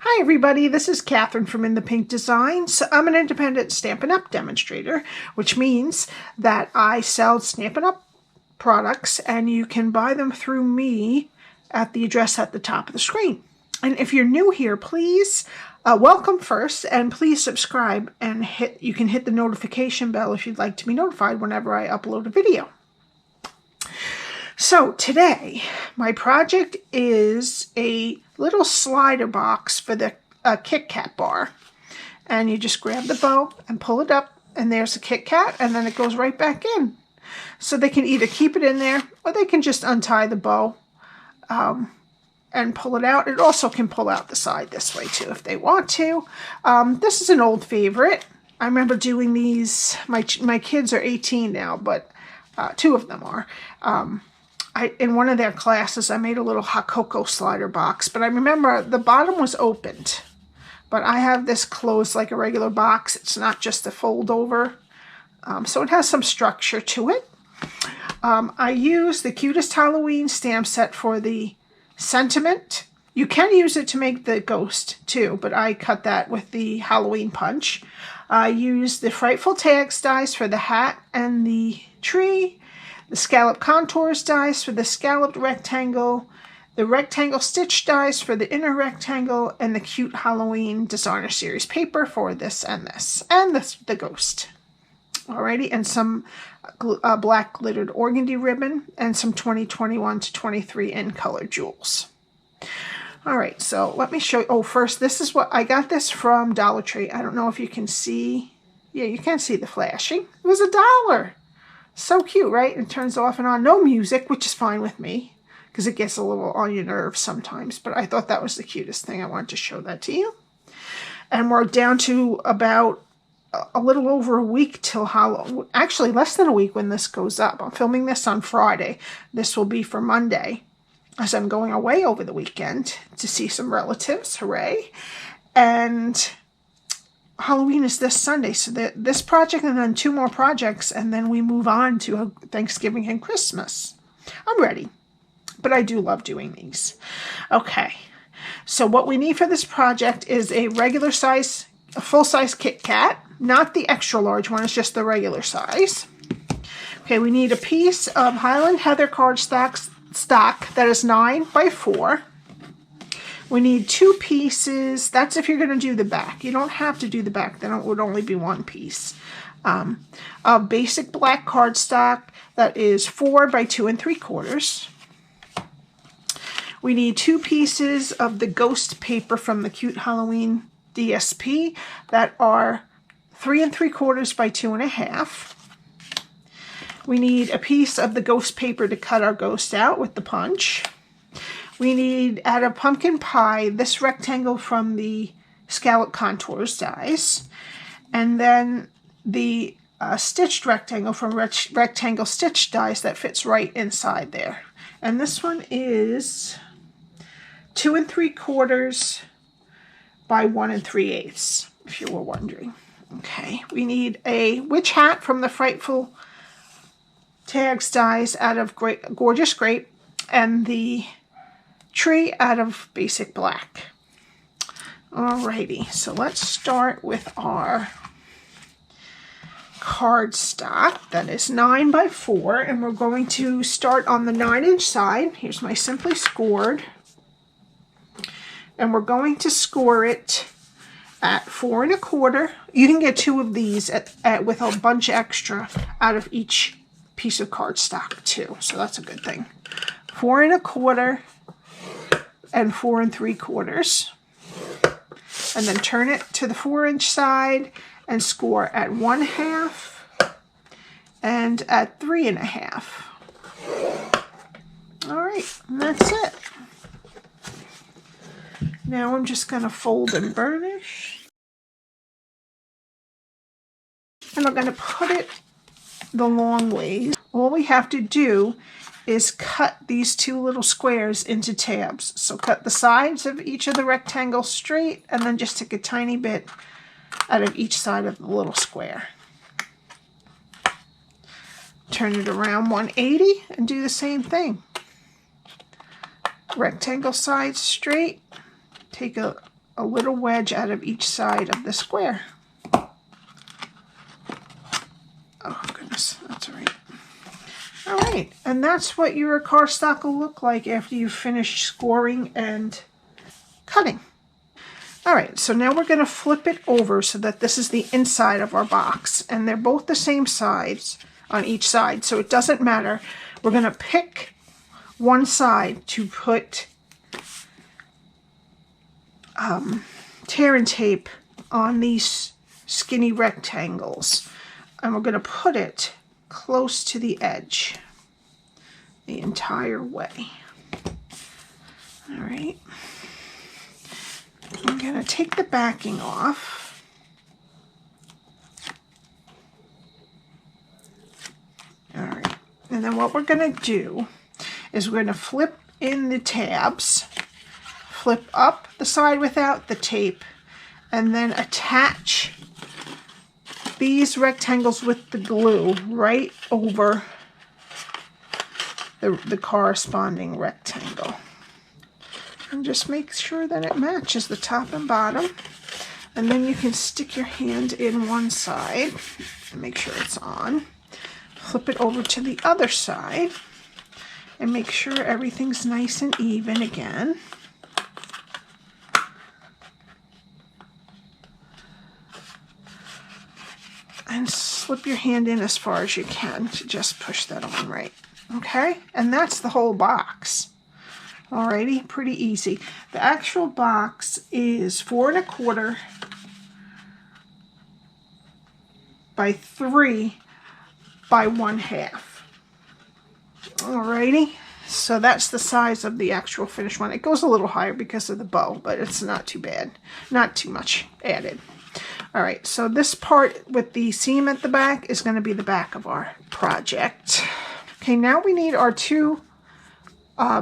Hi everybody, this is Cathryn from In the Pink Designs. I'm an independent Stampin' Up demonstrator, which means that I sell Stampin' Up products and you can buy them through me at the address at the top of the screen. And if you're new here, please welcome first, and please subscribe and you can hit the notification bell if you'd like to be notified whenever I upload a video. So today, my project is a little slider box for the KitKat bar. And you just grab the bow and pull it up, and there's a KitKat, and then it goes right back in. So they can either keep it in there, or they can just untie the bow and pull it out. It also can pull out the side this way too if they want to. This is an old favorite. I remember doing these. My kids are 18 now, but two of them are. In one of their classes, I made a little hot cocoa slider box, but I remember the bottom was opened. But I have this closed like a regular box. It's not just a fold over. So it has some structure to it. I use the Cutest Halloween stamp set for the sentiment. You can use it to make the ghost too, but I cut that with the Halloween punch. I use the Frightful Tags dies for the hat and the tree. The Scalloped Contours dies for the scalloped rectangle, the rectangle stitch dies for the inner rectangle, and the cute Halloween designer series paper for this, and the ghost. Alrighty, and some black glittered organdy ribbon, and some 2021 to 23 in color jewels. Alright, so let me show you. Oh, first, this is what I got this from Dollar Tree. I don't know if you can see. Yeah, you can see the flashing. It was $1. So cute, right? It turns off and on. No music, which is fine with me, because it gets a little on your nerves sometimes. But I thought that was the cutest thing. I wanted to show that to you. And we're down to about a little over a week till Halloween. Actually, less than a week when this goes up. I'm filming this on Friday. This will be for Monday, as I'm going away over the weekend to see some relatives. Hooray. And Halloween is this Sunday, so this project and then 2 more projects, and then we move on to Thanksgiving and Christmas. I'm ready, but I do love doing these. Okay, so what we need for this project is a regular size, a full-size KitKat, not the extra large one, it's just the regular size. Okay, we need a piece of Highland Heather cardstock that is 9 by 4. We need 2 pieces. That's if you're going to do the back. You don't have to do the back. Then it would only be 1 piece. Of basic black cardstock that is 4 by 2 3/4. We need 2 pieces of the ghost paper from the Cute Halloween DSP that are 3 3/4 by 2 1/2. We need a piece of the ghost paper to cut our ghost out with the punch. We need, out of pumpkin pie, this rectangle from the Scalloped Contours dies. And then the stitched rectangle from Rectangle Stitch dies that fits right inside there. And this one is 2 3/4 by 1 3/8, if you were wondering. Okay, we need a witch hat from the Frightful Tags dies out of Gorgeous Grape, and the tree out of basic black. Alrighty, so let's start with our cardstock that is 9 by 4, and we're going to start on the 9-inch side. Here's my Simply Scored, and we're going to score it at 4 1/4. You can get 2 of these with a bunch extra out of each piece of cardstock too, so that's a good thing. 4 1/4 and 4 3/4, and then turn it to the 4-inch side and score at 1/2 and at 3 1/2. All right, and that's it. Now I'm just going to fold and burnish, and I'm going to put it the long ways. All we have to do is cut these 2 little squares into tabs. So cut the sides of each of the rectangles straight, and then just take a tiny bit out of each side of the little square. Turn it around 180 and do the same thing. Rectangle sides straight, take a a little wedge out of each side of the square. Oh goodness, that's all right. All right, and that's what your cardstock will look like after you finish scoring and cutting. All right, so now we're going to flip it over so that this is the inside of our box, and they're both the same size on each side, so it doesn't matter. We're going to pick one side to put tear and tape on these skinny rectangles, and we're going to put it close to the edge the entire way. All right. I'm going to take the backing off. All right. And then what we're going to do is we're going to flip in the tabs, flip up the side without the tape, and then attach these rectangles with the glue right over the corresponding rectangle. And just make sure that it matches the top and bottom. And then you can stick your hand in one side and make sure it's on. Flip it over to the other side and make sure everything's nice and even again. And slip your hand in as far as you can to just push that on right. Okay? And that's the whole box. Alrighty, pretty easy. The actual box is 4 1/4 by 3 by 1/2. Alrighty, so that's the size of the actual finished one. It goes a little higher because of the bow, but it's not too bad. Not too much added. Alright, so this part with the seam at the back is going to be the back of our project. Okay, now we need our two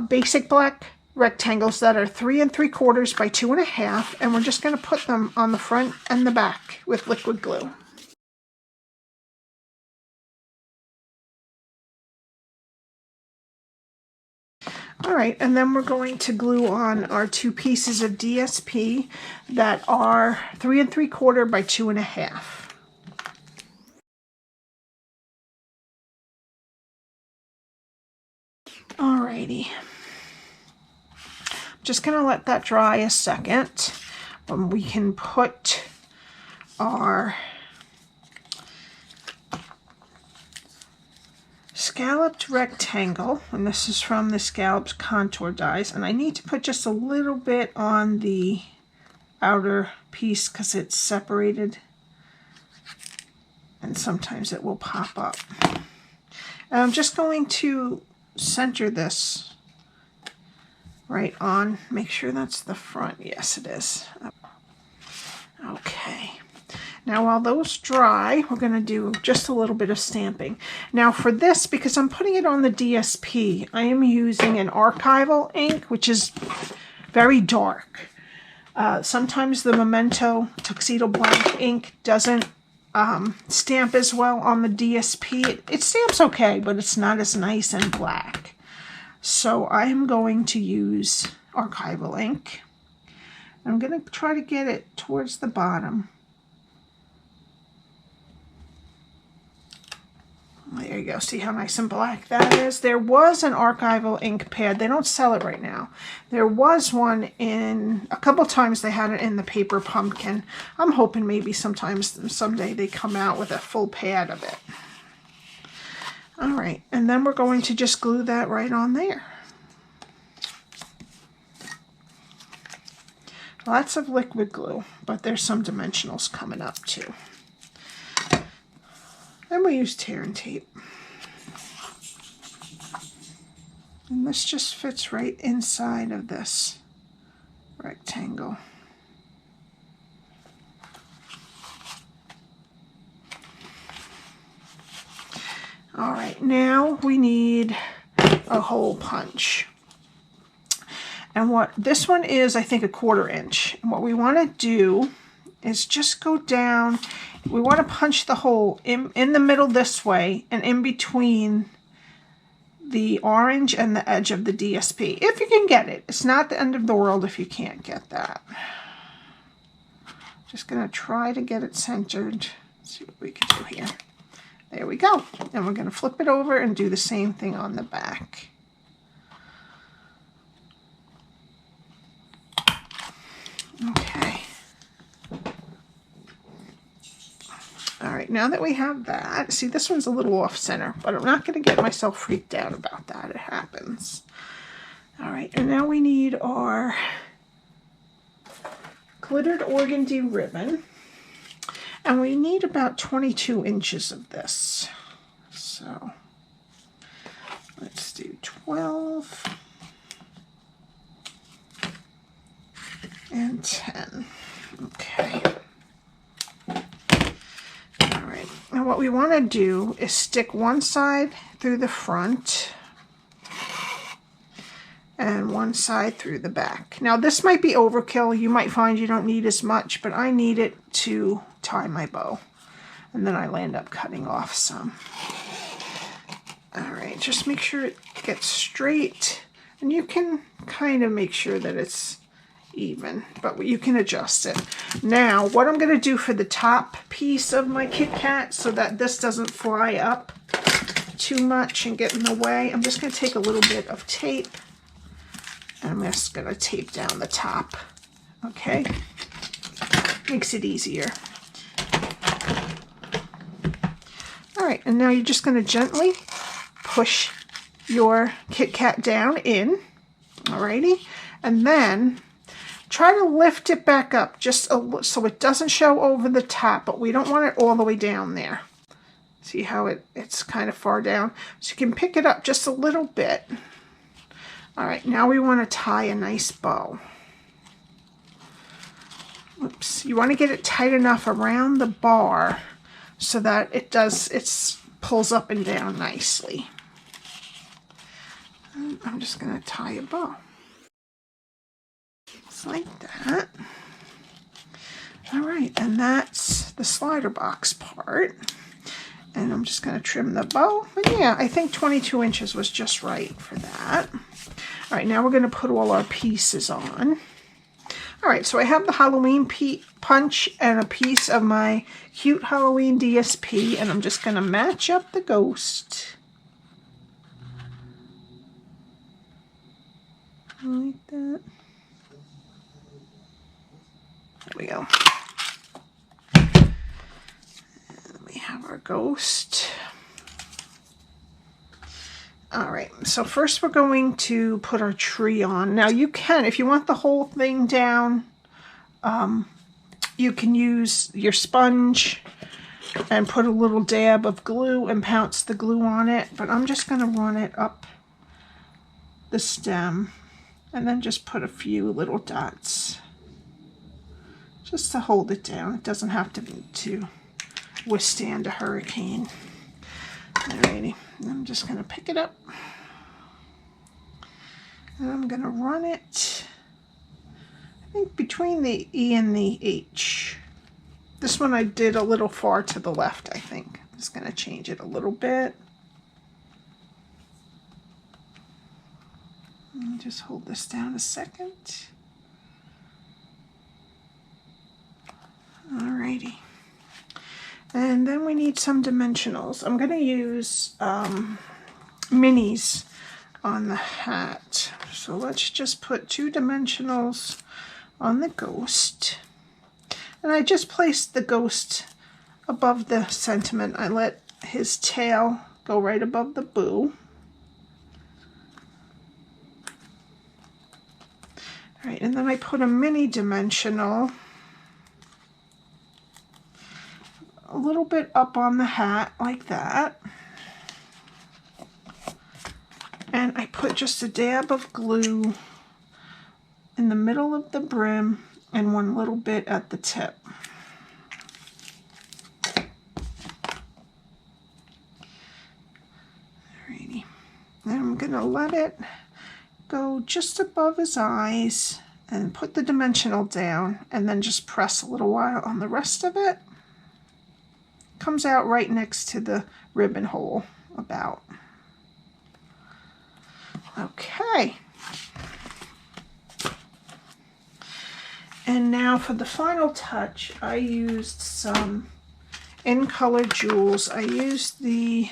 basic black rectangles that are 3 3/4 by 2 1/2, and we're just going to put them on the front and the back with liquid glue. Alright, and then we're going to glue on our two pieces of DSP that are 3 3/4 by 2 1/2. Alrighty. Just going to let that dry a second. We can put our scalloped rectangle, and this is from the Scalloped Contour dies, and I need to put just a little bit on the outer piece because it's separated and sometimes it will pop up. And I'm just going to center this right on. Make sure that's the front. Yes, it is. Okay. Now while those dry, we're going to do just a little bit of stamping. Now for this, because I'm putting it on the DSP, I am using an Archival ink, which is very dark. Sometimes the Memento Tuxedo Black ink doesn't stamp as well on the DSP. It stamps okay, but it's not as nice and black. So I am going to use Archival ink. I'm going to try to get it towards the bottom. There you go. See how nice and black that is? There was an Archival ink pad. They don't sell it right now. There was one in, a couple times they had it in the paper pumpkin. I'm hoping maybe someday they come out with a full pad of it. Alright, and then we're going to just glue that right on there. Lots of liquid glue, but there's some dimensionals coming up too. And we use tear and tape. And this just fits right inside of this rectangle. All right, now we need a hole punch. And what this one is, I think, 1/4 inch. And what we want to do is just go down. We want to punch the hole in the middle this way and in between the orange and the edge of the DSP. If you can get it. It's not the end of the world if you can't get that. Just going to try to get it centered. Let's see what we can do here. There we go. And we're going to flip it over and do the same thing on the back. Okay. All right, now that we have that, see, this one's a little off center, but I'm not going to get myself freaked out about that. It happens. All right, and now we need our glittered organdy ribbon, and we need about 22 inches of this. So let's do 12 and 10. Okay. All right, and what we want to do is stick one side through the front and one side through the back. Now this might be overkill. You might find you don't need as much, but I need it to tie my bow. And then I'll end up cutting off some. All right, just make sure it gets straight. And you can kind of make sure that it's even, but you can adjust it. Now, what I'm gonna do for the top piece of my KitKat so that this doesn't fly up too much and get in the way, I'm just gonna take a little bit of tape. I'm just going to tape down the top, okay? Makes it easier. All right, and now you're just going to gently push your KitKat down in, alrighty? And then try to lift it back up just so it doesn't show over the top, but we don't want it all the way down there. See how it's kind of far down? So you can pick it up just a little bit. All right, now we want to tie a nice bow. Oops, you want to get it tight enough around the bar so that it pulls up and down nicely. And I'm just going to tie a bow. Just like that. All right, and that's the slider box part. And I'm just going to trim the bow. And yeah, I think 22 inches was just right for that. All right, now we're going to put all our pieces on. All right, so I have the Halloween punch and a piece of my cute Halloween DSP, and I'm just going to match up the ghost. Like that. There we go. And we have our ghost. All right, so first we're going to put our tree on. Now you can, if you want the whole thing down, you can use your sponge and put a little dab of glue and pounce the glue on it, but I'm just going to run it up the stem and then just put a few little dots just to hold it down. It doesn't have to withstand a hurricane. Alrighty, I'm just going to pick it up and I'm going to run it, I think, between the E and the H. This one I did a little far to the left, I think. I'm just going to change it a little bit. And just hold this down a second. Alrighty. And then we need some dimensionals. I'm going to use minis on the hat. So let's just put 2 dimensionals on the ghost. And I just placed the ghost above the sentiment. I let his tail go right above the boo. All right, and then I put a mini dimensional a little bit up on the hat like that, and I put just a dab of glue in the middle of the brim and one little bit at the tip. Alrighty, then I'm gonna let it go just above his eyes and put the dimensional down and then just press a little while on the rest of it. Comes out right next to the ribbon hole about. Okay. And now for the final touch, I used some In Color Jewels. I used the,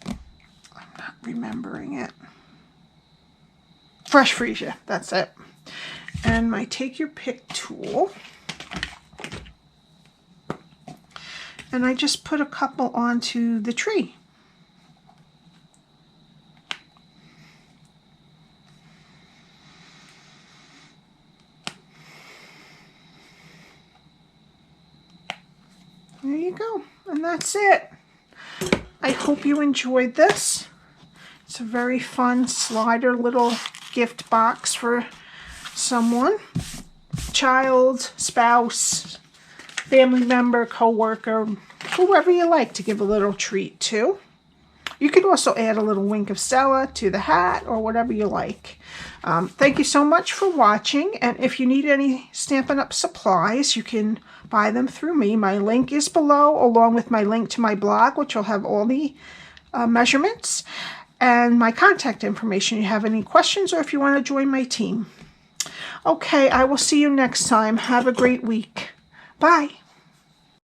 I'm not remembering it, Fresh Freesia, that's it. And my Take Your Pick tool. And I just put a couple onto the tree. There you go, and that's it. I hope you enjoyed this. It's a very fun slider little gift box for someone, child, spouse, family member, co-worker, whoever you like to give a little treat to. You could also add a little wink of Stella to the hat or whatever you like. Thank you so much for watching, and if you need any Stampin' Up! Supplies, you can buy them through me. My link is below, along with my link to my blog, which will have all the measurements, and my contact information if you have any questions or if you want to join my team. Okay, I will see you next time. Have a great week. Bye.